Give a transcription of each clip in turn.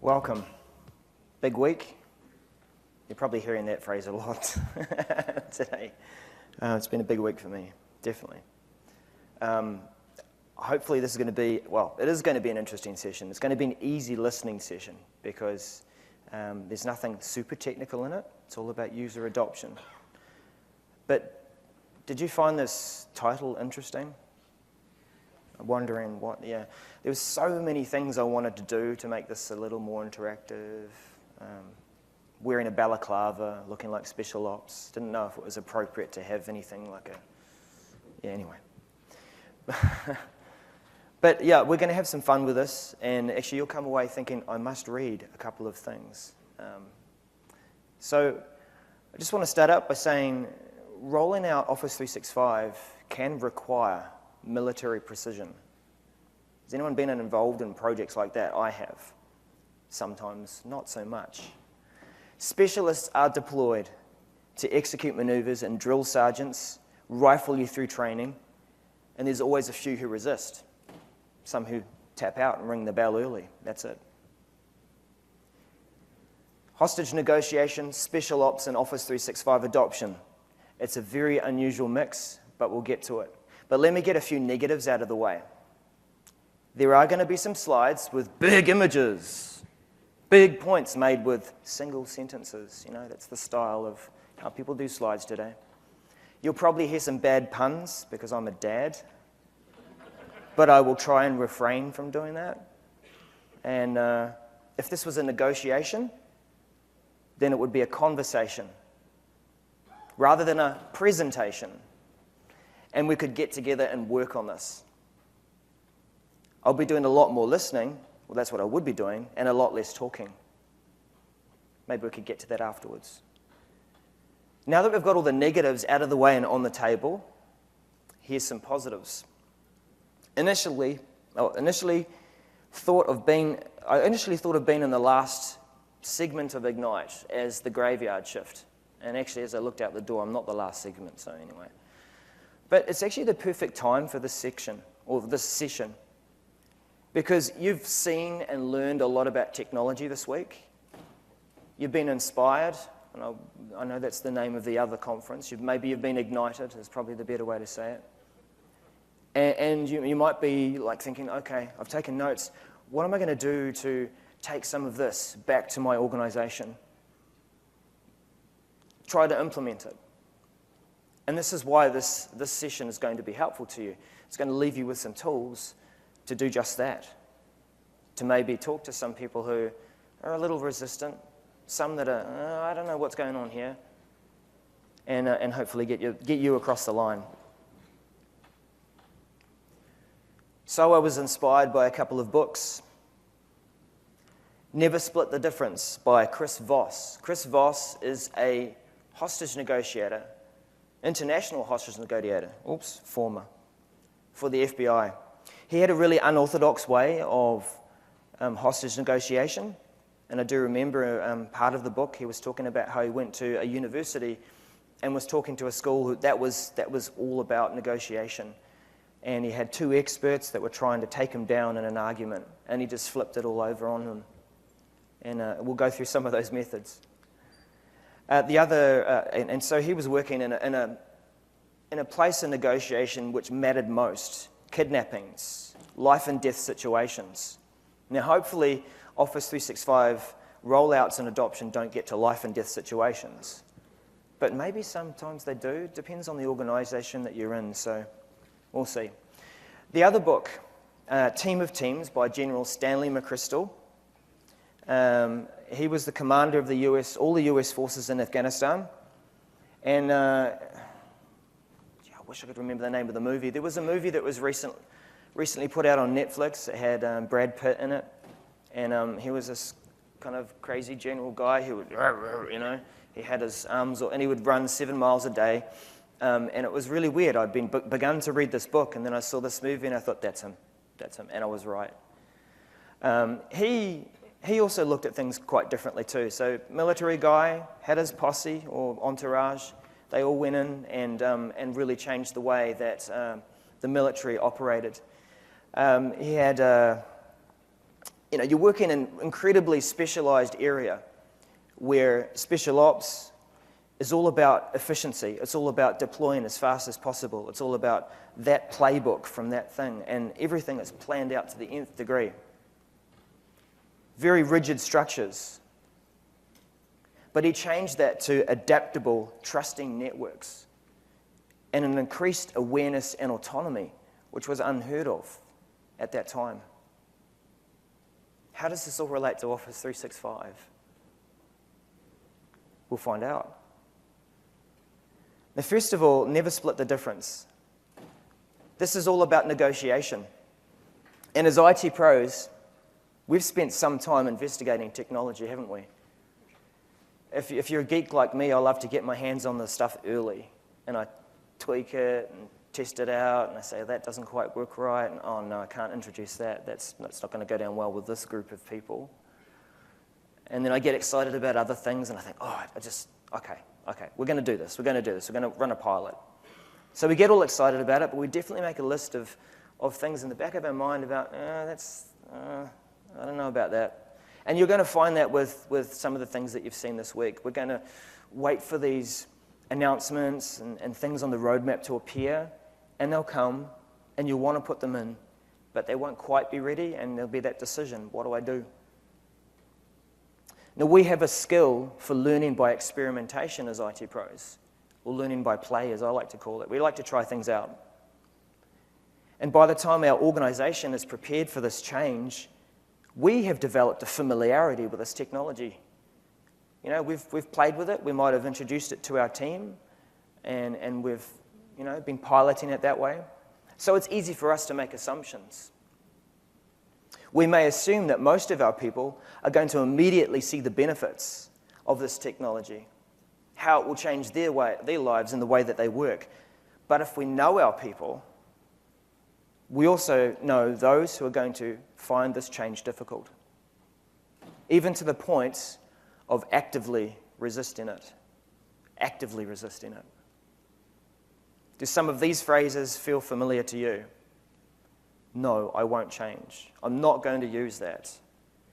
Welcome. Big week. You're probably hearing that phrase a lot today. It's been a big week for me, definitely. Hopefully this is going to be, well, it is going to be an interesting session. It's going to be an easy listening session because there's nothing super technical in it. It's all about user adoption. But did you find this title interesting? I'm wondering what, yeah. There were so many things I wanted to do to make this a little more interactive. Wearing a balaclava, looking like special ops. Didn't know if it was appropriate to have anything like a, yeah, anyway. But yeah, we're going to have some fun with this, and actually you'll come away thinking, I must read a couple of things. So I just want to start out by saying, rolling out Office 365 can require military precision. Has anyone been involved in projects like that? I have. Sometimes not so much. Specialists are deployed to execute maneuvers, and drill sergeants rifle you through training, and there's always a few who resist. Some who tap out and ring the bell early. That's it. Hostage negotiation, special ops, and Office 365 adoption. It's a very unusual mix, but we'll get to it. But let me get a few negatives out of the way. There are going to be some slides with big images, big points made with single sentences. You know, that's the style of how people do slides today. You'll probably hear some bad puns because I'm a dad, but I will try and refrain from doing that. And if this was a negotiation, then it would be a conversation rather than a presentation. And we could get together and work on this. I'll be doing a lot more listening, well, that's what I would be doing, and a lot less talking. Maybe we could get to that afterwards. Now that we've got all the negatives out of the way and on the table, here's some positives. I initially thought of being in the last segment of Ignite as the graveyard shift. And actually, as I looked out the door, I'm not the last segment, so anyway. But it's actually the perfect time for this section, or this session, because you've seen and learned a lot about technology this week. You've been inspired, and I know that's the name of the other conference. Maybe you've been ignited, is probably the better way to say it. And you might be like thinking, okay, I've taken notes. What am I going to do to take some of this back to my organization? Try to implement it. And this is why this session is going to be helpful to you. It's going to leave you with some tools to do just that, to maybe talk to some people who are a little resistant, some that are, I don't know what's going on here, and hopefully get you across the line. So I was inspired by a couple of books. Never Split the Difference by Chris Voss. Chris Voss is a hostage negotiator, international hostage negotiator, former, for the FBI. He had a really unorthodox way of hostage negotiation, and I do remember part of the book he was talking about how he went to a university and was talking to a school that was all about negotiation. And he had two experts that were trying to take him down in an argument, and he just flipped it all over on them. And we'll go through some of those methods. And so he was working in a place of negotiation which mattered most: kidnappings, life and death situations. Now, hopefully, Office 365 rollouts and adoption don't get to life and death situations, but maybe sometimes they do. Depends on the organization that you're in. So. We'll see. The other book, Team of Teams by General Stanley McChrystal. He was the commander of all the US forces in Afghanistan. And I wish I could remember the name of the movie. There was a movie that was recently put out on Netflix. It had Brad Pitt in it. And he was this kind of crazy general guy who would, he had his arms, and he would run 7 miles a day. And it was really weird. I'd begun to read this book, and then I saw this movie, and I thought, that's him, and I was right. He also looked at things quite differently too. So military guy, had his posse or entourage. They all went in and really changed the way that the military operated. He had you work in an incredibly specialized area where special ops is all about efficiency. It's all about deploying as fast as possible. It's all about that playbook from that thing, and everything is planned out to the nth degree. Very rigid structures. But he changed that to adaptable, trusting networks and an increased awareness and autonomy, which was unheard of at that time. How does this all relate to Office 365? We'll find out. Now, first of all, never split the difference. This is all about negotiation. And as IT pros, we've spent some time investigating technology, haven't we? If you're a geek like me, I love to get my hands on the stuff early. And I tweak it and test it out, and I say, that doesn't quite work right, and oh no, I can't introduce that. That's not going to go down well with this group of people. And then I get excited about other things, and I think, okay, we're going to do this, we're going to run a pilot. So we get all excited about it, but we definitely make a list of things in the back of our mind about, I don't know about that. And you're going to find that with some of the things that you've seen this week. We're going to wait for these announcements and things on the roadmap to appear, and they'll come, and you'll want to put them in, but they won't quite be ready, and there'll be that decision, what do I do? Now, we have a skill for learning by experimentation as IT pros, or learning by play, as I like to call it. We like to try things out. And by the time our organization is prepared for this change, we have developed a familiarity with this technology. We've played with it. We might have introduced it to our team, and we've been piloting it that way. So it's easy for us to make assumptions. We may assume that most of our people are going to immediately see the benefits of this technology, how it will change their lives and the way that they work. But if we know our people, we also know those who are going to find this change difficult, even to the point of actively resisting it. Actively resisting it. Do some of these phrases feel familiar to you? No, I won't change. I'm not going to use that.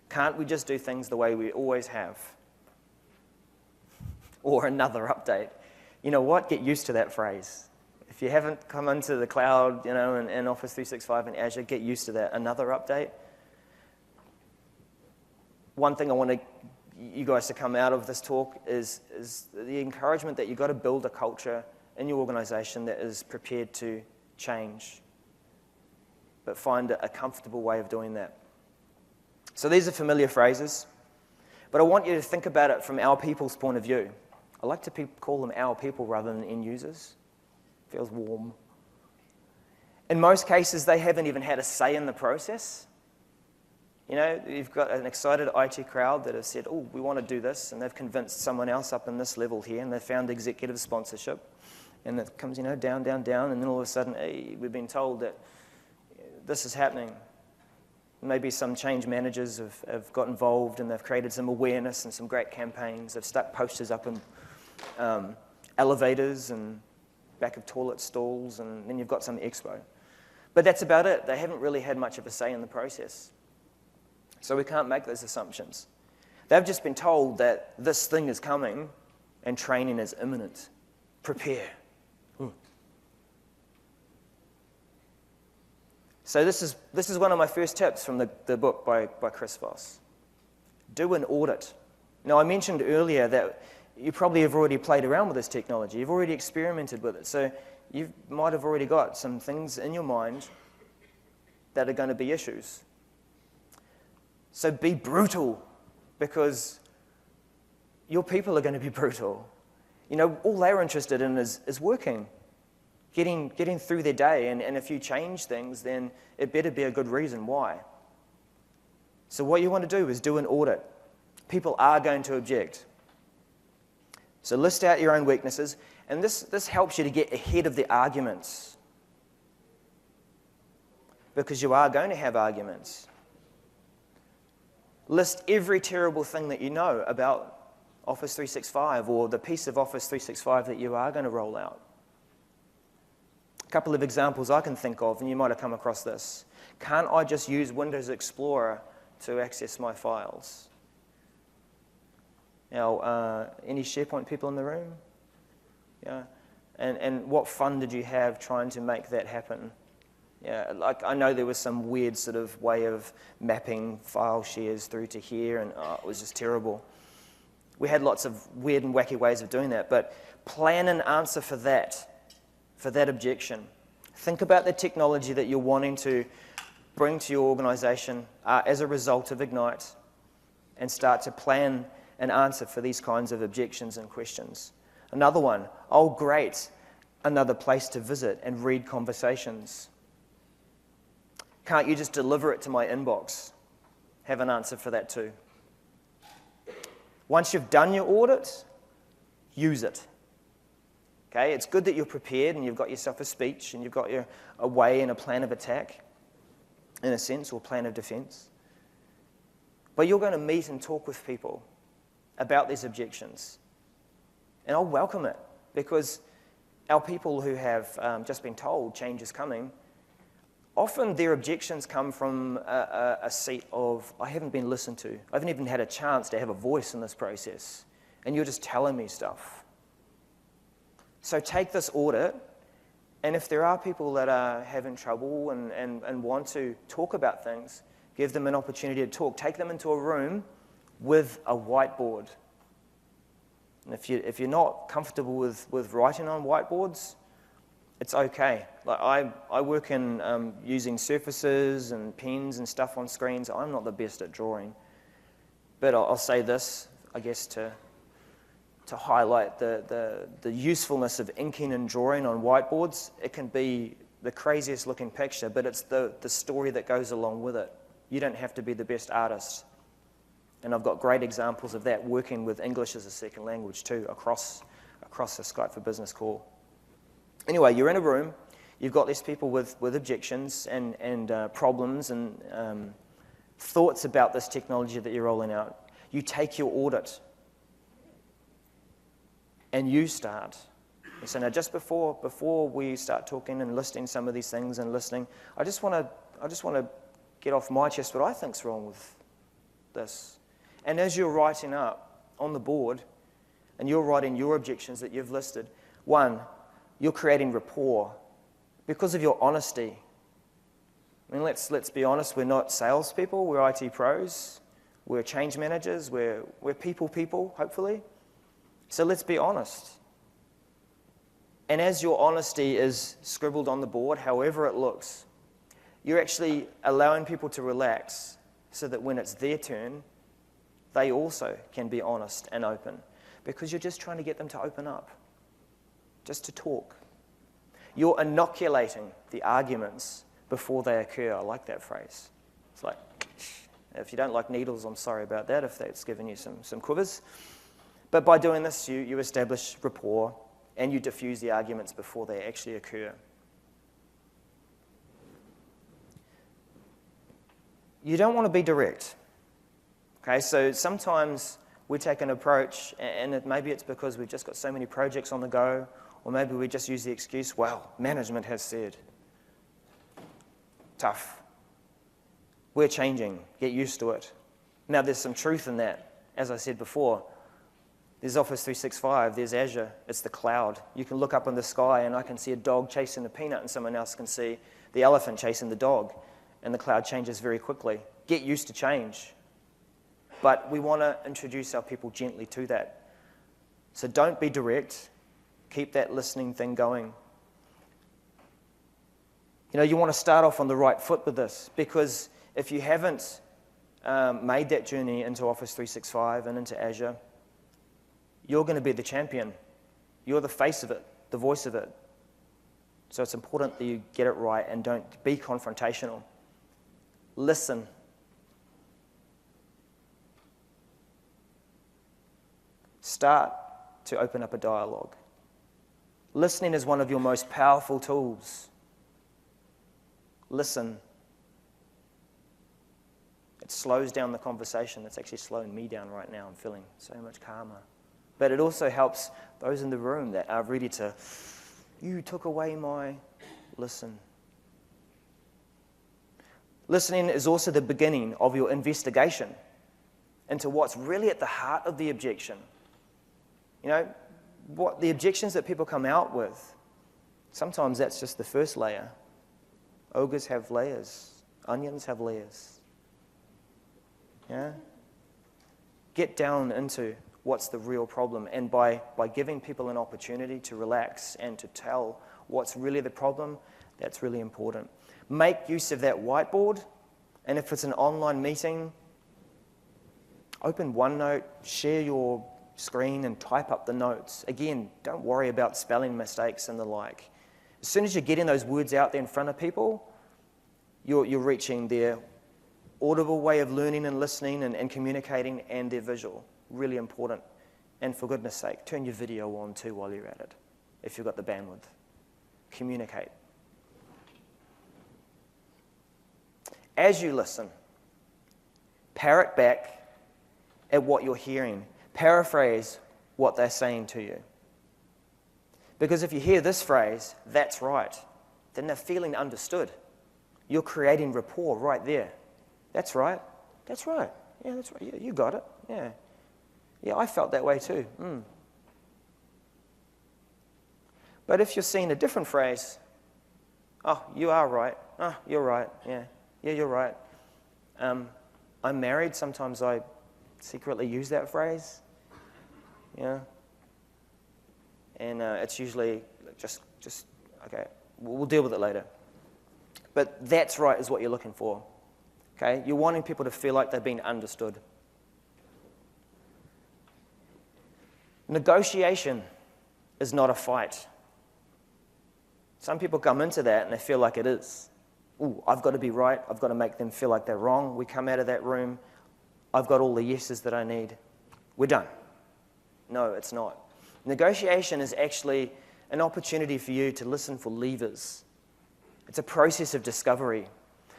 Can't we just do things the way we always have? Or another update. You know what? Get used to that phrase. If you haven't come into the cloud, and Office 365 and Azure, get used to that. Another update. One thing I want you guys to come out of this talk is the encouragement that you've got to build a culture in your organization that is prepared to change, but find a comfortable way of doing that. So these are familiar phrases, but I want you to think about it from our people's point of view. I like to call them our people rather than end users. Feels warm. In most cases, they haven't even had a say in the process. You've got an excited IT crowd that have said, oh, we want to do this, and they've convinced someone else up in this level here, and they've found executive sponsorship, and it comes, down, down, down, and then all of a sudden, hey, we've been told that this is happening. Maybe some change managers have got involved, and they've created some awareness and some great campaigns. They've stuck posters up in elevators and back of toilet stalls, and then you've got some expo. But that's about it. They haven't really had much of a say in the process. So we can't make those assumptions. They've just been told that this thing is coming and training is imminent. Prepare. So this is one of my first tips from the book by Chris Voss. Do an audit. Now, I mentioned earlier that you probably have already played around with this technology. You've already experimented with it. So you might have already got some things in your mind that are going to be issues. So be brutal, because your people are going to be brutal. All they're interested in is working, getting through their day. And if you change things, then it better be a good reason why. So what you want to do is do an audit. People are going to object. So list out your own weaknesses, and this helps you to get ahead of the arguments, because you are going to have arguments. List every terrible thing that you know about Office 365 or the piece of Office 365 that you are going to roll out. A couple of examples I can think of, and you might have come across this. Can't I just use Windows Explorer to access my files. Now, any SharePoint people in the room? Yeah. And what fun did you have trying to make that happen? Yeah, like I know there was some weird sort of way of mapping file shares through to here, and it was just terrible. We had lots of weird and wacky ways of doing that, but plan an answer for that objection. Think about the technology that you're wanting to bring to your organization as a result of Ignite, and start to plan an answer for these kinds of objections and questions. Another one, oh great, another place to visit and read conversations. Can't you just deliver it to my inbox? Have an answer for that too. Once you've done your audit, use it. Okay, it's good that you're prepared and you've got yourself a speech and you've got a way and a plan of attack, in a sense, or plan of defense. But you're going to meet and talk with people about these objections. And I'll welcome it, because our people who have just been told change is coming, often their objections come from a seat of, I haven't been listened to. I haven't even had a chance to have a voice in this process. And you're just telling me stuff. So take this audit, and if there are people that are having trouble and want to talk about things, give them an opportunity to talk. Take them into a room with a whiteboard. And if you're not comfortable with writing on whiteboards, it's okay. Like I work in using surfaces and pens and stuff on screens. I'm not the best at drawing. But I'll say this, I guess, to highlight the usefulness of inking and drawing on whiteboards. It can be the craziest looking picture, but it's the story that goes along with it. You don't have to be the best artist. And I've got great examples of that working with English as a second language too, across the Skype for Business call. Anyway, you're in a room, you've got these people with objections and problems and thoughts about this technology that you're rolling out. You take your audit and you start. So now just before we start talking and listing some of these things and listening, I just want to get off my chest what I think's wrong with this. And as you're writing up on the board and you're writing your objections that you've listed, one, you're creating rapport because of your honesty. I mean, let's be honest, we're not salespeople, we're IT pros, we're change managers, we're people, hopefully. So let's be honest. And as your honesty is scribbled on the board, however it looks, you're actually allowing people to relax so that when it's their turn, they also can be honest and open, because you're just trying to get them to open up, just to talk. You're inoculating the arguments before they occur. I like that phrase. It's like, if you don't like needles, I'm sorry about that, if that's given you some quivers. But by doing this, you establish rapport and you diffuse the arguments before they actually occur. You don't want to be direct. Okay, so sometimes we take an approach, and maybe it's because we've just got so many projects on the go, or maybe we just use the excuse, well, management has said. Tough. We're changing. Get used to it. Now, there's some truth in that. As I said before, there's Office 365, there's Azure, it's the cloud. You can look up in the sky and I can see a dog chasing a peanut and someone else can see the elephant chasing the dog, and the cloud changes very quickly. Get used to change. But we want to introduce our people gently to that. So don't be direct. Keep that listening thing going. You know, you want to start off on the right foot with this, because if you haven't made that journey into Office 365 and into Azure, you're going to be the champion. You're the face of it, the voice of it. So it's important that you get it right and don't be confrontational. Listen. Start to open up a dialogue. Listening is one of your most powerful tools. Listen. It slows down the conversation. It's actually slowing me down right now. I'm feeling so much calmer. But it also helps those in the room that are ready to, you took away my listen. Listening is also the beginning of your investigation into what's really at the heart of the objection. You know, what the objections that people come out with, sometimes that's just the first layer. Ogres have layers. Onions have layers. Yeah? Get down into what's the real problem. And by giving people an opportunity to relax and to tell what's really the problem, that's really important. Make use of that whiteboard. And if it's an online meeting, open OneNote, share your screen and type up the notes. Again, don't worry about spelling mistakes and the like. As soon as you're getting those words out there in front of people, you're reaching their audible way of learning and listening and communicating, and their visual. Really important. And for goodness sake, turn your video on too while you're at it, if you've got the bandwidth. Communicate. As you listen, parrot back at what you're hearing. Paraphrase what they're saying to you. Because if you hear this phrase, that's right, then they're feeling understood. You're creating rapport right there. That's right. That's right. Yeah, that's right. Yeah, you got it. Yeah. Yeah, I felt that way too. But if you're seeing a different phrase, oh, you are right. Oh, you're right. Yeah. Yeah, you're right. I'm married. Sometimes I secretly use that phrase. Yeah. And it's usually just okay, we'll deal with it later. But that's right is what you're looking for. Okay? You're wanting people to feel like they're being understood. Negotiation is not a fight. Some people come into that and they feel like it is. Ooh, I've got to be right. I've got to make them feel like they're wrong. We come out of that room. I've got all the yeses that I need. We're done. No, it's not. Negotiation is actually an opportunity for you to listen for levers. It's a process of discovery.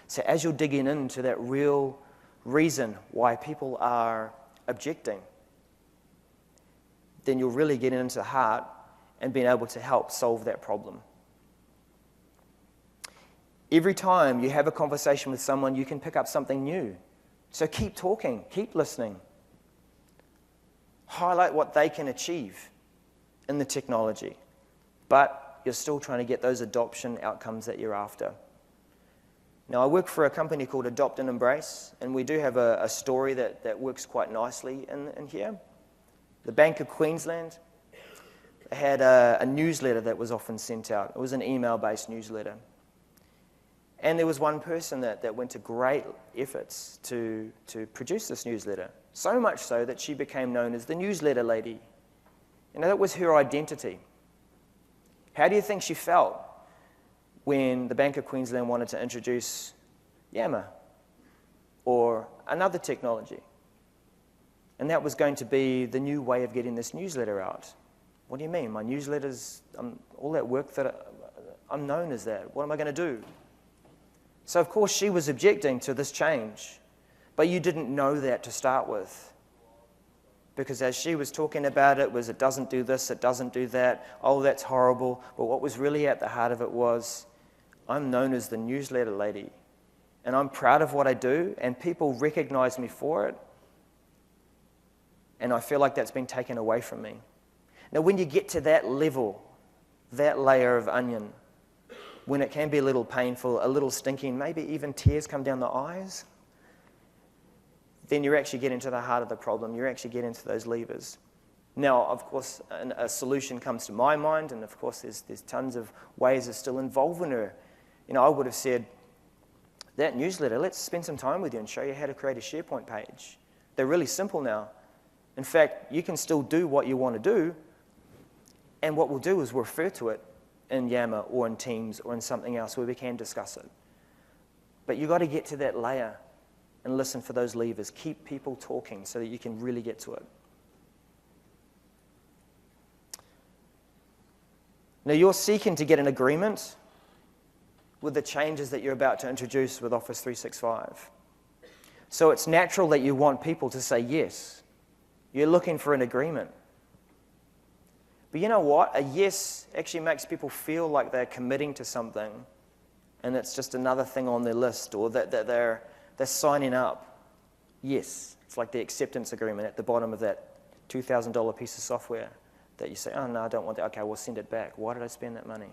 So as you're digging into that real reason why people are objecting, then you'll really get into the heart and being able to help solve that problem. Every time you have a conversation with someone, you can pick up something new. So keep talking, keep listening. Highlight what they can achieve in the technology, but you're still trying to get those adoption outcomes that you're after. Now, I work for a company called Adopt and Embrace, and we do have a story that works quite nicely in here. The Bank of Queensland had a newsletter that was often sent out. It was an email-based newsletter. And there was one person that went to great efforts to produce this newsletter, so much so that she became known as the newsletter lady. You know, that was her identity. How do you think she felt when the Bank of Queensland wanted to introduce Yammer or another technology? And that was going to be the new way of getting this newsletter out. What do you mean? My newsletters, all that work that I'm known as that. What am I going to do? So, of course, she was objecting to this change. But you didn't know that to start with. Because as she was talking about it, it doesn't do this, it doesn't do that, oh, that's horrible. But what was really at the heart of it was, I'm known as the newsletter lady. And I'm proud of what I do, and people recognize me for it. And I feel like that's been taken away from me. Now, when you get to that level, that layer of onion, when it can be a little painful, a little stinking, maybe even tears come down the eyes, then you're actually getting to the heart of the problem. You're actually getting to those levers. Now, of course, a solution comes to my mind, and of course, there's tons of ways of still involving her. You know, I would have said, that newsletter, let's spend some time with you and show you how to create a SharePoint page. They're really simple now. In fact, you can still do what you want to do, and what we'll do is we'll refer to it in Yammer or in Teams or in something else where we can discuss it. But you've got to get to that layer and listen for those levers. Keep people talking so that you can really get to it. Now, you're seeking to get an agreement with the changes that you're about to introduce with Office 365. So it's natural that you want people to say yes. You're looking for an agreement. But you know what? A yes actually makes people feel like they're committing to something and it's just another thing on their list, or that they're signing up. Yes, it's like the acceptance agreement at the bottom of that $2,000 piece of software that you say, oh, no, I don't want that. Okay, we'll send it back. Why did I spend that money?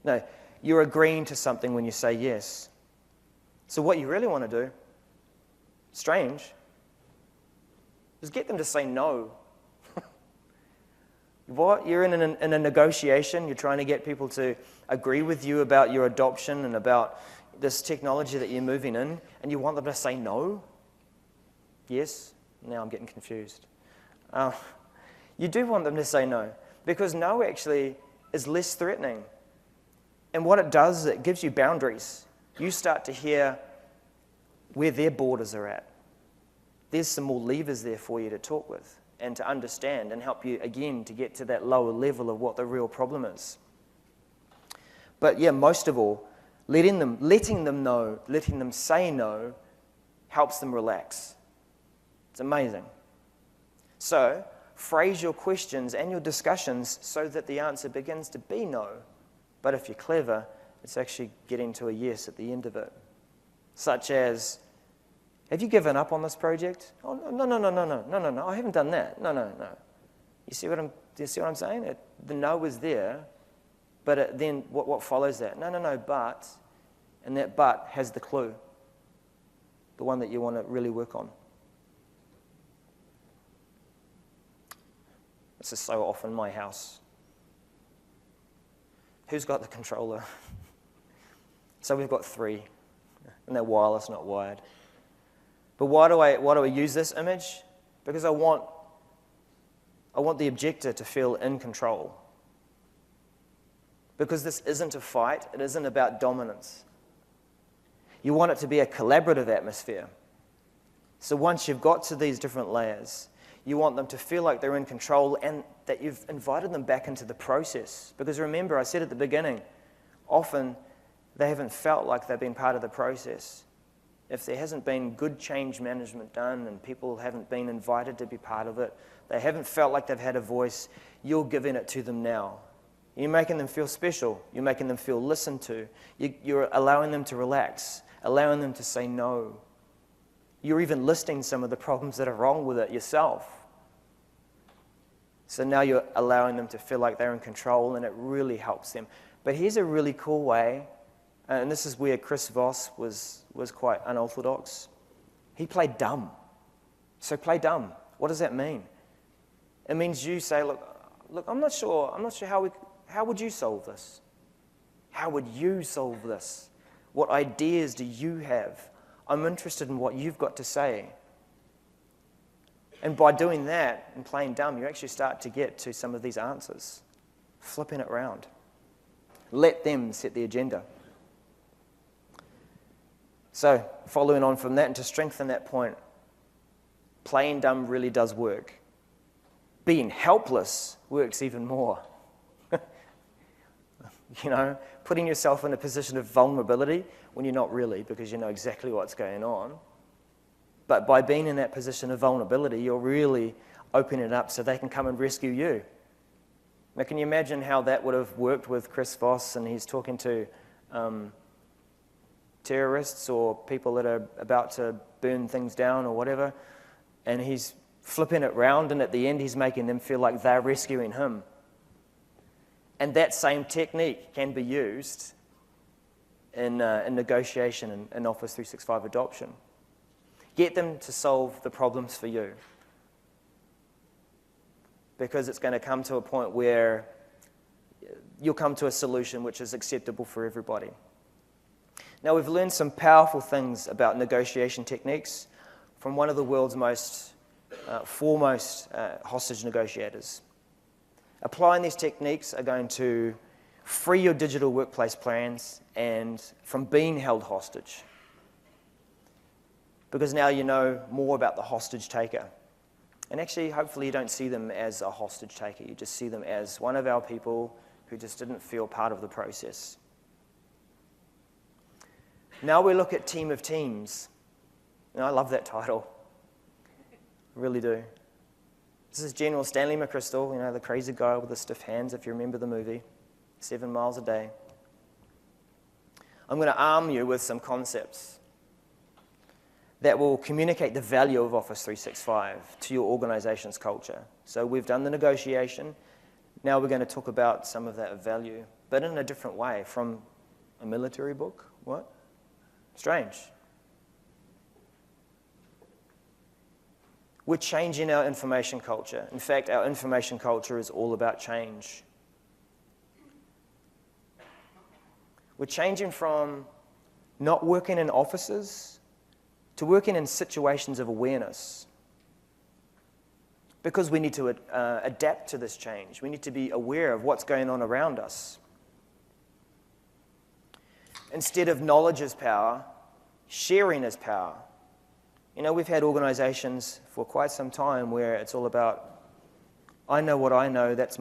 No, you're agreeing to something when you say yes. So what you really want to do, strange, is get them to say no. What? You're in a negotiation. You're trying to get people to agree with you about your adoption and about this technology that you're moving in, and you want them to say no? Yes? Now I'm getting confused. You do want them to say no, because no actually is less threatening. And what it does is it gives you boundaries. You start to hear where their borders are at. There's some more levers there for you to talk with and to understand and help you, again, to get to that lower level of what the real problem is. But yeah, most of all, letting them know, letting them say no, helps them relax. It's amazing. So, phrase your questions and your discussions so that the answer begins to be no. But if you're clever, it's actually getting to a yes at the end of it. Such as, have you given up on this project? Oh, no, I haven't done that. No. You see what I'm saying? The no is there, but then what follows that? No, but, and that but has the clue, the one that you want to really work on. This is so often my house. Who's got the controller? So we've got 3, and they're wireless, not wired. But why do I use this image? Because I want the objector to feel in control. Because this isn't a fight, it isn't about dominance. You want it to be a collaborative atmosphere. So once you've got to these different layers, you want them to feel like they're in control and that you've invited them back into the process. Because remember, I said at the beginning, often they haven't felt like they've been part of the process. If there hasn't been good change management done and people haven't been invited to be part of it, they haven't felt like they've had a voice, you're giving it to them now. You're making them feel special. You're making them feel listened to. You're allowing them to relax, allowing them to say no. You're even listing some of the problems that are wrong with it yourself. So now you're allowing them to feel like they're in control, and it really helps them. But here's a really cool way, and this is where Chris Voss was quite unorthodox. He played dumb. So play dumb. What does that mean? It means you say, look, I'm not sure how would you solve this? How would you solve this? What ideas do you have? I'm interested in what you've got to say. And by doing that and playing dumb, you actually start to get to some of these answers. Flipping it around. Let them set the agenda. So, following on from that, and to strengthen that point, playing dumb really does work. Being helpless works even more. Putting yourself in a position of vulnerability when you're not really, because you know exactly what's going on. But by being in that position of vulnerability, you're really opening it up so they can come and rescue you. Now, can you imagine how that would have worked with Chris Voss, and he's talking to terrorists or people that are about to burn things down or whatever, and he's flipping it round, and at the end he's making them feel like they're rescuing him. And that same technique can be used in negotiation and Office 365 adoption. Get them to solve the problems for you. Because it's going to come to a point where you'll come to a solution which is acceptable for everybody. Now, we've learned some powerful things about negotiation techniques from one of the world's most foremost hostage negotiators. Applying these techniques are going to free your digital workplace plans and from being held hostage. Because now you know more about the hostage taker. And actually, hopefully you don't see them as a hostage taker. You just see them as one of our people who just didn't feel part of the process. Now we look at Team of Teams. And I love that title. I really do. This is General Stanley McChrystal, the crazy guy with the stiff hands, if you remember the movie, 7 miles a day. I'm going to arm you with some concepts that will communicate the value of Office 365 to your organization's culture. So we've done the negotiation. Now we're going to talk about some of that value, but in a different way, from a military book. What? Strange. We're changing our information culture. In fact, our information culture is all about change. We're changing from not working in offices to working in situations of awareness. Because we need to adapt to this change. We need to be aware of what's going on around us. Instead of knowledge is power, sharing is power. You know, we've had organizations for quite some time where it's all about, I know what I know, that's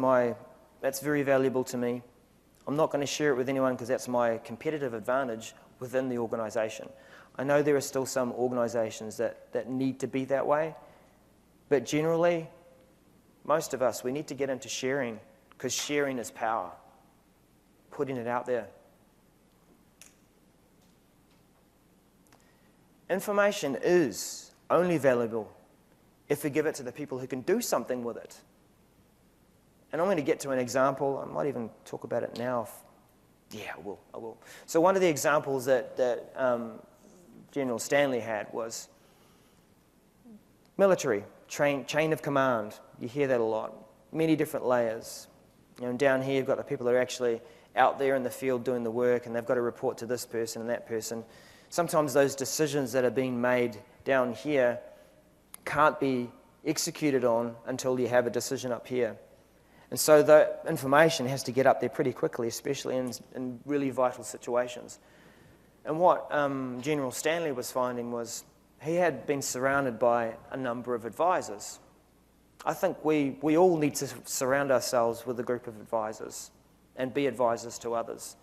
very valuable to me. I'm not going to share it with anyone because that's my competitive advantage within the organization. I know there are still some organizations that need to be that way, but generally, most of us, we need to get into sharing because sharing is power, putting it out there. Information is only valuable if we give it to the people who can do something with it. And I'm going to get to an example. I might even talk about it now. Yeah, I will. So one of the examples that General Stanley had was military, chain of command. You hear that a lot. Many different layers. You know, down here you've got the people that are actually out there in the field doing the work, and they've got to report to this person and that person. Sometimes those decisions that are being made down here can't be executed on until you have a decision up here. And so the information has to get up there pretty quickly, especially in really vital situations. And what General Stanley was finding was he had been surrounded by a number of advisors. I think we all need to surround ourselves with a group of advisors and be advisors to others.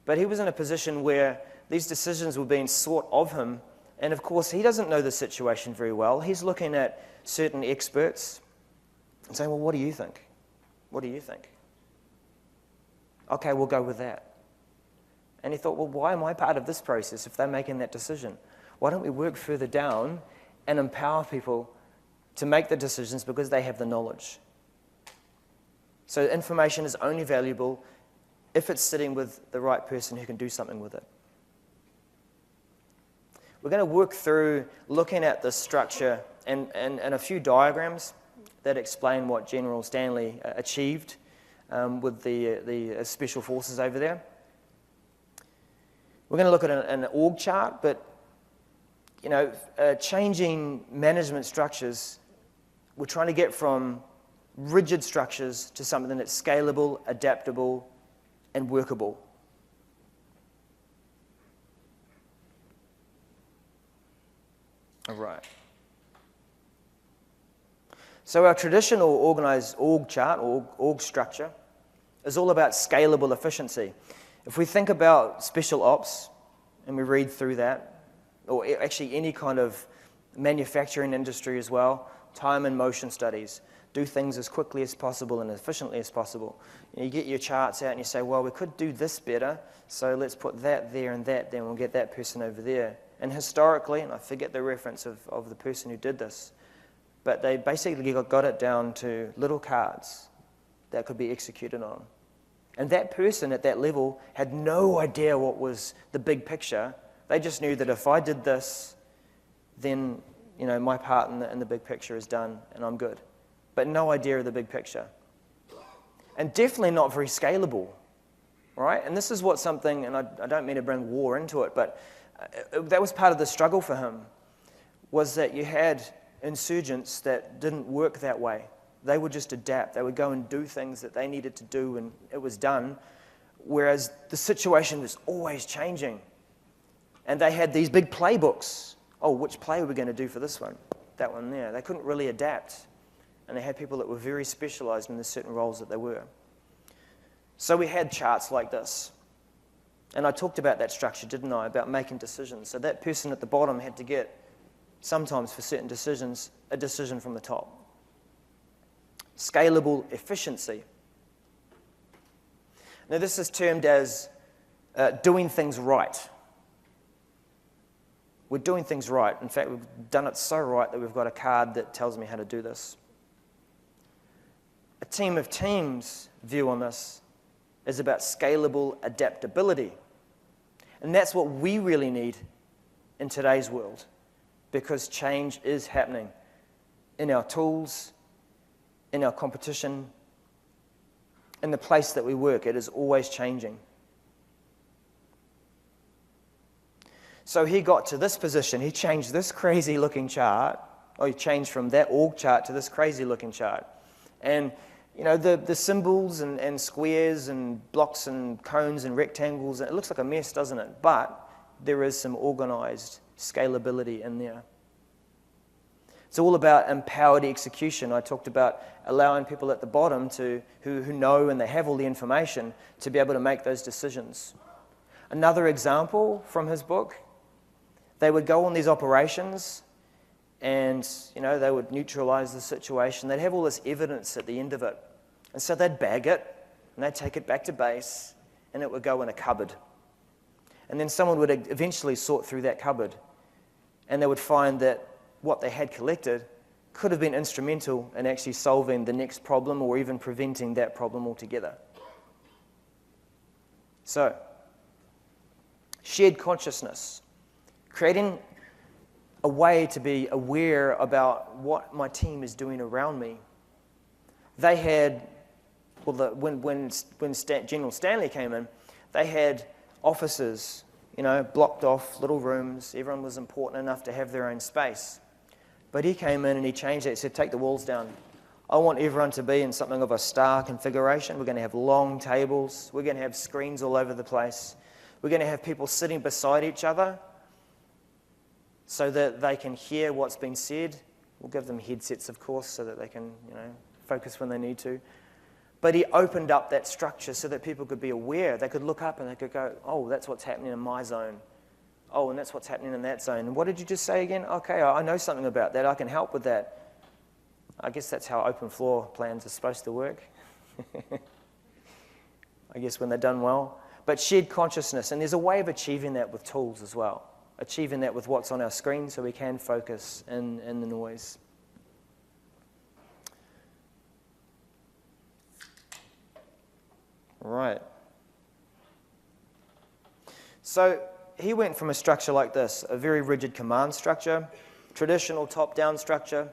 But he was in a position where these decisions were being sought of him, and of course he doesn't know the situation very well. He's looking at certain experts and saying, well, what do you think? What do you think? Okay, we'll go with that. And he thought, well, why am I part of this process if they're making that decision? Why don't we work further down and empower people to make the decisions because they have the knowledge? So information is only valuable if it's sitting with the right person who can do something with it. We're going to work through looking at this structure and a few diagrams that explain what General Stanley achieved with the special forces over there. We're going to look at an org chart, but you know, changing management structures, we're trying to get from rigid structures to something that's scalable, adaptable, and workable. All right. So our traditional organized org chart, org structure, is all about scalable efficiency. If we think about special ops, and we read through that, or actually any kind of manufacturing industry as well, time and motion studies, do things as quickly as possible and efficiently as possible. You get your charts out and you say, well, we could do this better, so let's put that there and that, then we'll get that person over there. And historically, and I forget the reference of the person who did this, but they basically got it down to little cards that could be executed on. And that person at that level had no idea what was the big picture. They just knew that if I did this, then you know my part in the big picture is done and I'm good. But no idea of the big picture. And definitely not very scalable, right? And this is what something, and I don't mean to bring war into it, but that was part of the struggle for him, was that you had insurgents that didn't work that way. They would just adapt. They would go and do things that they needed to do and it was done, whereas the situation was always changing. And they had these big playbooks. Oh, which play are we going to do for this one? That one there. They couldn't really adapt. And they had people that were very specialized in the certain roles that they were. So we had charts like this. And I talked about that structure, didn't I, about making decisions. So that person at the bottom had to get, sometimes for certain decisions, a decision from the top. Scalable efficiency. Now this is termed as doing things right. We're doing things right. In fact, we've done it so right that we've got a card that tells me how to do this. A team of teams view on this is about scalable adaptability. And that's what we really need in today's world, because change is happening in our tools, in our competition, in the place that we work. It is always changing. So he got to this position. He changed this crazy looking chart, or he changed from that org chart to this crazy looking chart. And you know, the symbols and squares and blocks and cones and rectangles, it looks like a mess, doesn't it? But there is some organized scalability in there. It's all about empowered execution. I talked about allowing people at the bottom who know and they have all the information to be able to make those decisions. Another example from his book, they would go on these operations and, you know, they would neutralize the situation. They'd have all this evidence at the end of it. And so they'd bag it, and they'd take it back to base, and it would go in a cupboard. And then someone would eventually sort through that cupboard, and they would find that what they had collected could have been instrumental in actually solving the next problem or even preventing that problem altogether. So, shared consciousness, creating a way to be aware about what my team is doing around me. They had, well, when General Stanley came in, they had offices, you know, blocked off, little rooms. Everyone was important enough to have their own space. But he came in and he changed it. He said, take the walls down. I want everyone to be in something of a star configuration. We're going to have long tables. We're going to have screens all over the place. We're going to have people sitting beside each other so that they can hear what's been said. We'll give them headsets, of course, so that they can, you know, focus when they need to. But he opened up that structure so that people could be aware. They could look up and they could go, oh, that's what's happening in my zone. Oh, and that's what's happening in that zone. And what did you just say again? Okay, I know something about that. I can help with that. I guess that's how open floor plans are supposed to work. I guess when they're done well. But shared consciousness, and there's a way of achieving that with tools as well. Achieving that with what's on our screen so we can focus in the noise. Right. So he went from a structure like this, a very rigid command structure, traditional top-down structure.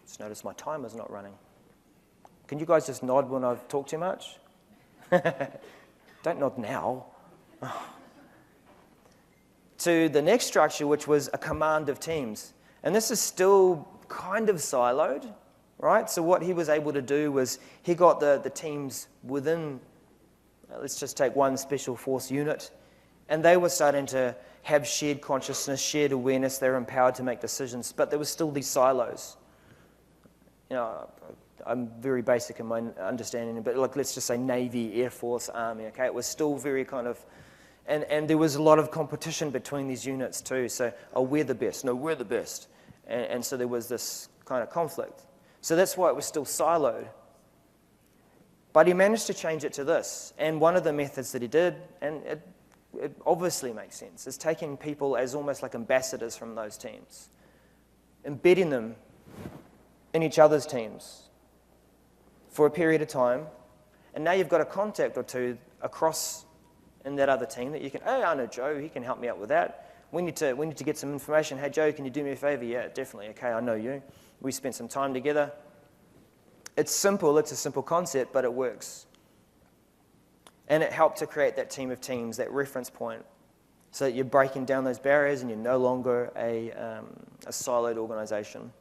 Just notice my timer's not running. Can you guys just nod when I've talked too much? Don't nod now. To the next structure, which was a command of teams. And this is still kind of siloed, right? So what he was able to do was he got the teams within, let's just take one special force unit, and they were starting to have shared consciousness, shared awareness. They were empowered to make decisions, but there were still these silos. You know, I'm very basic in my understanding, but like, let's just say Navy, Air Force, Army, okay? It was still very kind of, and there was a lot of competition between these units too. So, oh, we're the best. No, we're the best. And so there was this kind of conflict. So that's why it was still siloed. But he managed to change it to this. And one of the methods that he did, and it obviously makes sense, is taking people as almost like ambassadors from those teams, embedding them in each other's teams for a period of time. And now you've got a contact or two across in that other team that you can, hey, I know Joe, he can help me out with that. We need to get some information. Hey, Joe, can you do me a favor? Yeah, definitely. Okay, I know you. We spent some time together. It's simple. It's a simple concept, but it works. And it helped to create that team of teams, that reference point, so that you're breaking down those barriers and you're no longer a siloed organization.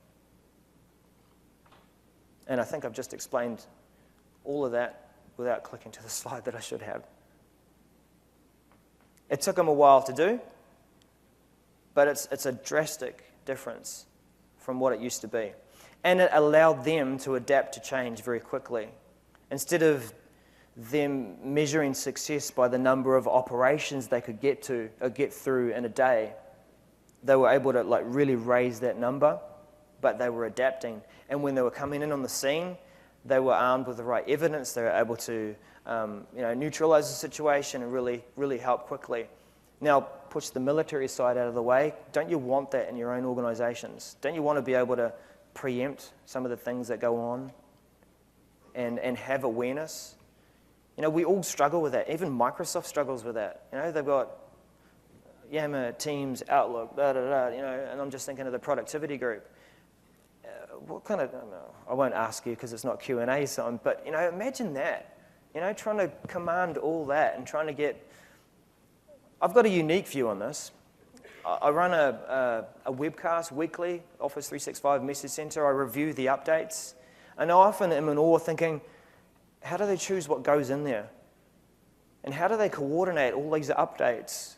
And I think I've just explained all of that without clicking to the slide that I should have. It took him a while to do, but it's a drastic difference from what it used to be. And it allowed them to adapt to change very quickly. Instead of them measuring success by the number of operations they could get through in a day, they were able to really raise that number, but they were adapting. And when they were coming in on the scene, They were armed with the right evidence. They were able to neutralize the situation and really help quickly. Now, push the military side out of the way. Don't you want that in your own organizations? Don't you want to be able to preempt some of the things that go on and have awareness? We all struggle with that. Even Microsoft struggles with that. They've got Yammer, Teams, Outlook, and I'm just thinking of the productivity group. What kind of, I won't ask you because it's not Q&A time, but imagine that. Trying to command all that and trying to get, I've got a unique view on this. I run a webcast weekly, Office 365 Message Center. I review the updates. And I often am in awe thinking, how do they choose what goes in there? And how do they coordinate all these updates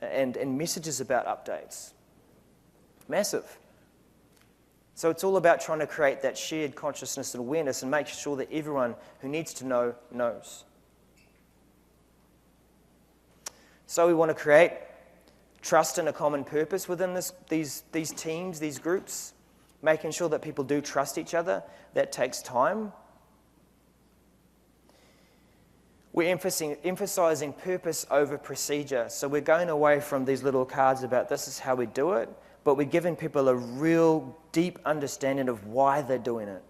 and messages about updates? Massive. So it's all about trying to create that shared consciousness and awareness and make sure that everyone who needs to know knows. So we want to create trust and a common purpose within these teams, these groups, making sure that people do trust each other. That takes time. We're emphasizing purpose over procedure. So we're going away from these little cards about this is how we do it, but we're giving people a real deep understanding of why they're doing it.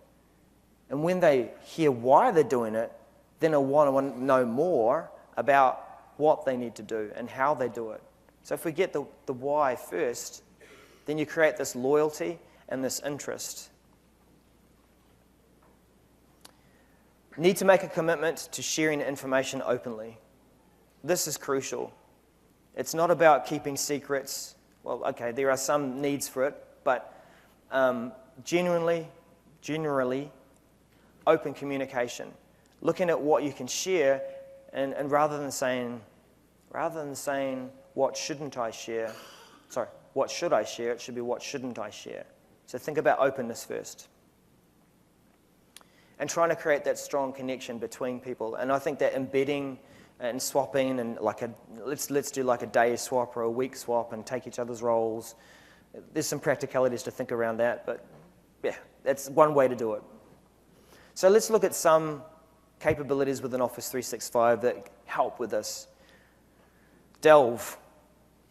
And when they hear why they're doing it, then they'll want to know more about what they need to do and how they do it. So if we get the why first, then you create this loyalty and this interest. Need to make a commitment to sharing information openly. This is crucial. It's not about keeping secrets. Well, okay, there are some needs for it, but generally, open communication. Looking at what you can share, and rather than saying, what shouldn't I share? Sorry, what should I share? It should be what shouldn't I share? So think about openness first. And trying to create that strong connection between people. And I think that embedding and swapping and let's do like a day swap or a week swap and take each other's roles. There's some practicalities to think around that, but yeah, that's one way to do it. So let's look at some capabilities within Office 365 that help with this. Delve.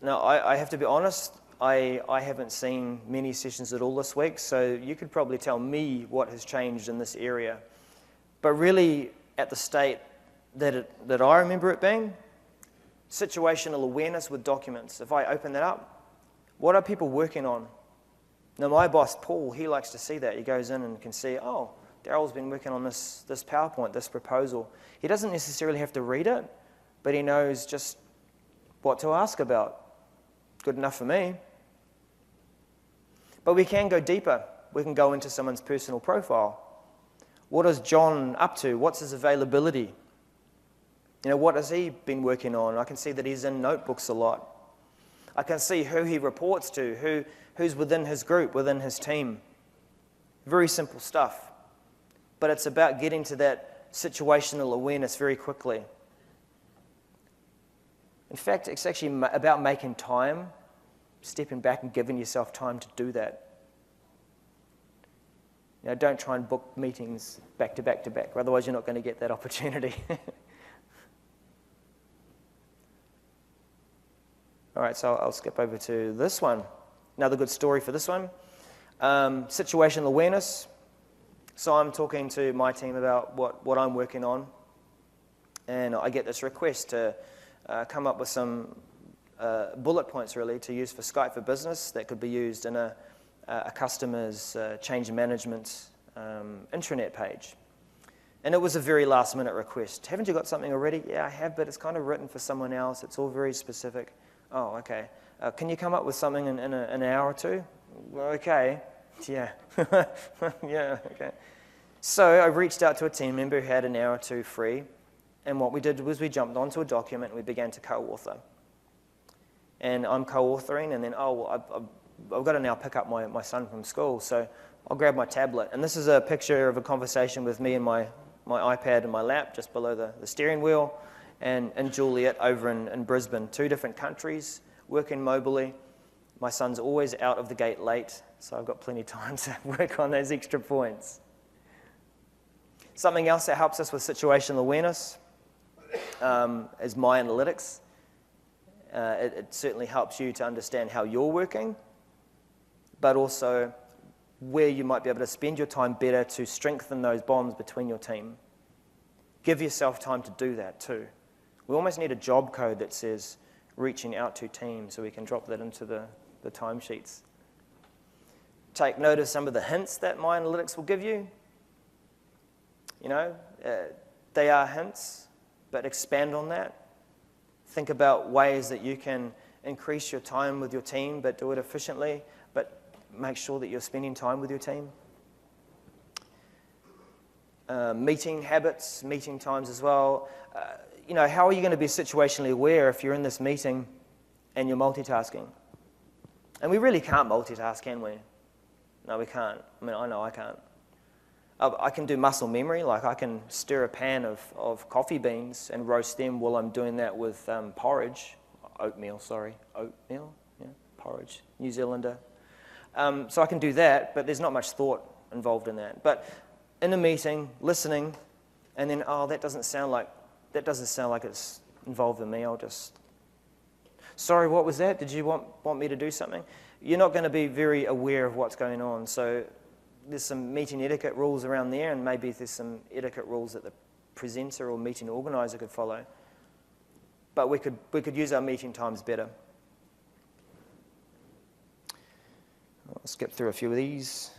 Now, I have to be honest, I haven't seen many sessions at all this week, so you could probably tell me what has changed in this area. But really, at the state that I remember it being, situational awareness with documents. If I open that up, what are people working on? Now, my boss, Paul, he likes to see that. He goes in and can see, oh, Daryl's been working on this PowerPoint, this proposal. He doesn't necessarily have to read it, but he knows just what to ask about. Good enough for me. But we can go deeper. We can go into someone's personal profile. What is John up to? What's his availability? What has he been working on? I can see that he's in notebooks a lot. I can see who he reports to, who's within his group, within his team. Very simple stuff. But it's about getting to that situational awareness very quickly. In fact, it's actually about making time, stepping back and giving yourself time to do that. Don't try and book meetings back to back to back, otherwise you're not going to get that opportunity. All right, so I'll skip over to this one. Another good story for this one. Situational awareness. So I'm talking to my team about what I'm working on, and I get this request to come up with some bullet points, really, to use for Skype for Business that could be used in a customer's change management intranet page. And it was a very last-minute request. Haven't you got something already? Yeah, I have, but it's kind of written for someone else. It's all very specific. Oh, okay. Can you come up with something in an hour or two? Well, okay. Yeah. Yeah, okay. So I reached out to a team member who had an hour or two free, and what we did was we jumped onto a document and we began to co-author. And I'm co-authoring, and then, I've got to now pick up my son from school, so I'll grab my tablet. And this is a picture of a conversation with me and my iPad and my lap just below the steering wheel, and Juliet over in Brisbane, 2 different countries, working mobily. My son's always out of the gate late, so I've got plenty of time to work on those extra points. Something else that helps us with situational awareness is my analytics. It certainly helps you to understand how you're working, but also where you might be able to spend your time better to strengthen those bonds between your team. Give yourself time to do that too. We almost need a job code that says reaching out to teams, so we can drop that into the timesheets. Take note of some of the hints that my analytics will give you. They are hints, but expand on that. Think about ways that you can increase your time with your team, but do it efficiently, but make sure that you're spending time with your team. Meeting habits, meeting times as well. How are you going to be situationally aware if you're in this meeting and you're multitasking? And we really can't multitask, can we? No, we can't. I know I can't. I can do muscle memory, like I can stir a pan of coffee beans and roast them while I'm doing that with oatmeal, porridge, New Zealander. So I can do that, but there's not much thought involved in that. But in a meeting, listening, and then, that doesn't sound like it's involved in me, I'll just, sorry, what was that? Did you want me to do something? You're not going to be very aware of what's going on, so there's some meeting etiquette rules around there, and maybe there's some etiquette rules that the presenter or meeting organizer could follow. But we could use our meeting times better. I'll skip through a few of these.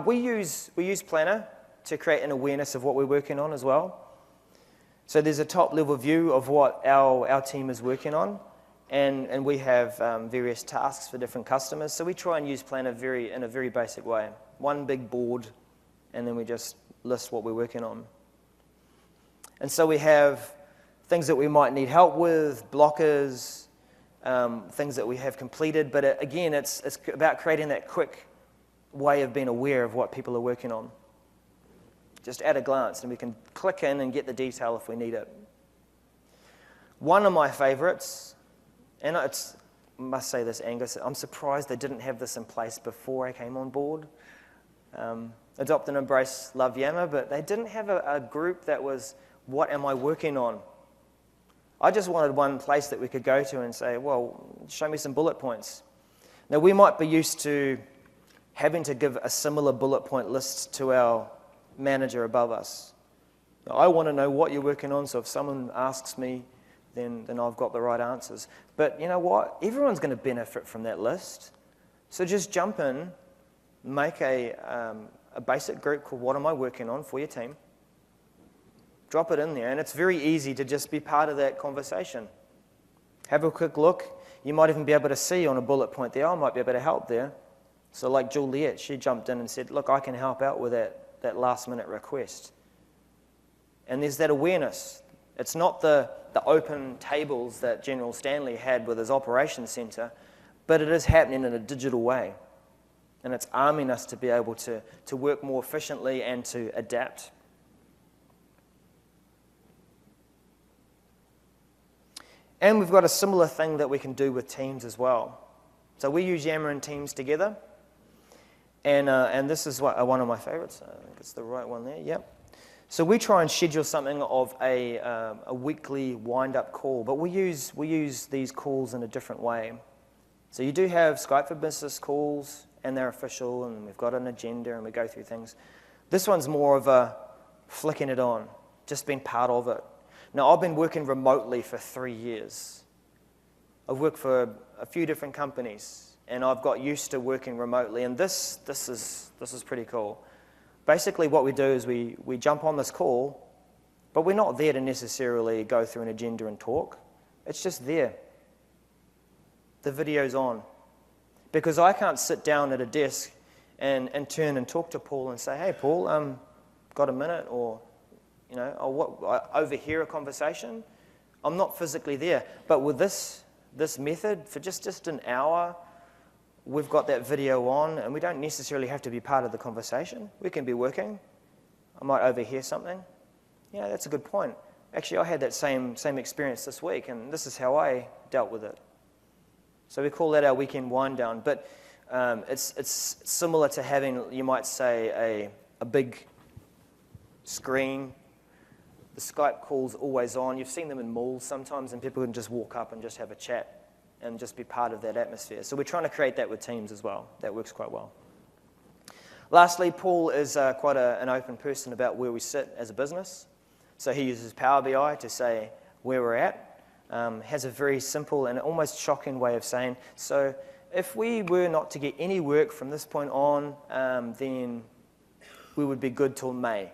We use Planner to create an awareness of what we're working on as well. So there's a top level view of what our team is working on, and we have various tasks for different customers. So we try and use Planner in a very basic way. One big board, and then we just list what we're working on. And so we have things that we might need help with, blockers, things that we have completed. But again, it's about creating that quick way of being aware of what people are working on. Just at a glance, and we can click in and get the detail if we need it. One of my favorites, and I must say this, Angus, I'm surprised they didn't have this in place before I came on board. Adopt and Embrace Love Yammer, but they didn't have a group that was, what am I working on? I just wanted one place that we could go to and say, well, show me some bullet points. Now, we might be used to having to give a similar bullet point list to our manager above us. Now, I want to know what you're working on, so if someone asks me, then I've got the right answers. But you know what? Everyone's going to benefit from that list. So just jump in, make a basic group called What Am I Working On for your team. Drop it in there, and it's very easy to just be part of that conversation. Have a quick look. You might even be able to see on a bullet point there, I might be able to help there. So like Juliet, she jumped in and said, look, I can help out with that last minute request. And there's that awareness. It's not the open tables that General Stanley had with his operations center, but it is happening in a digital way. And it's arming us to be able to work more efficiently and to adapt. And we've got a similar thing that we can do with Teams as well. So we use Yammer and Teams together. And this is one of my favorites. I think it's the right one there. Yep. So we try and schedule something of a weekly wind-up call, but we use these calls in a different way. So you do have Skype for Business calls, and they're official, and we've got an agenda, and we go through things. This one's more of a flicking it on, just being part of it. Now, I've been working remotely for 3 years. I've worked for a few different companies, and I've got used to working remotely, and this is pretty cool. Basically, what we do is we jump on this call, but we're not there to necessarily go through an agenda and talk. It's just there. The video's on. Because I can't sit down at a desk and turn and talk to Paul and say, hey, Paul, got a minute? Or, I overhear a conversation. I'm not physically there. But with this method, for just an hour, we've got that video on, and we don't necessarily have to be part of the conversation. We can be working. I might overhear something. Yeah, that's a good point. Actually, I had that same experience this week, and this is how I dealt with it. So we call that our weekend wind down. But it's similar to having, you might say, a big screen. The Skype call's always on. You've seen them in malls sometimes, and people can just walk up and just have a chat and just be part of that atmosphere. So we're trying to create that with Teams as well. That works quite well. Lastly, Paul is quite an open person about where we sit as a business. So he uses Power BI to say where we're at. Has a very simple and almost shocking way of saying, so if we were not to get any work from this point on, then we would be good till May.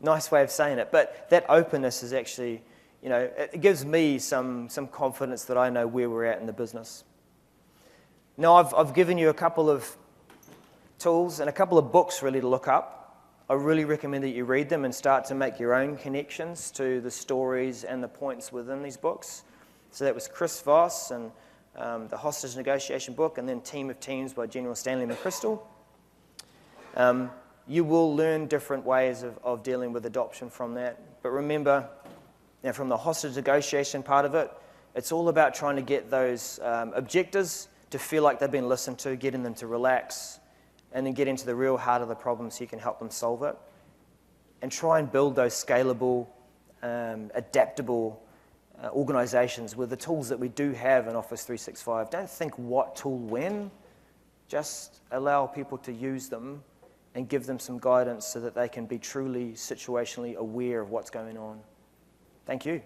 Nice way of saying it. But that openness is actually, it gives me some confidence that I know where we're at in the business. Now, I've given you a couple of tools and a couple of books really to look up. I really recommend that you read them and start to make your own connections to the stories and the points within these books. So that was Chris Voss and the Hostage Negotiation book, and then Team of Teams by General Stanley McChrystal. You will learn different ways of dealing with adoption from that. But remember, from the hostage negotiation part of it, it's all about trying to get those objectors to feel like they've been listened to, getting them to relax, and then get into the real heart of the problem so you can help them solve it. And try and build those scalable, adaptable organizations with the tools that we do have in Office 365. Don't think what tool when, just allow people to use them and give them some guidance so that they can be truly situationally aware of what's going on. Thank you.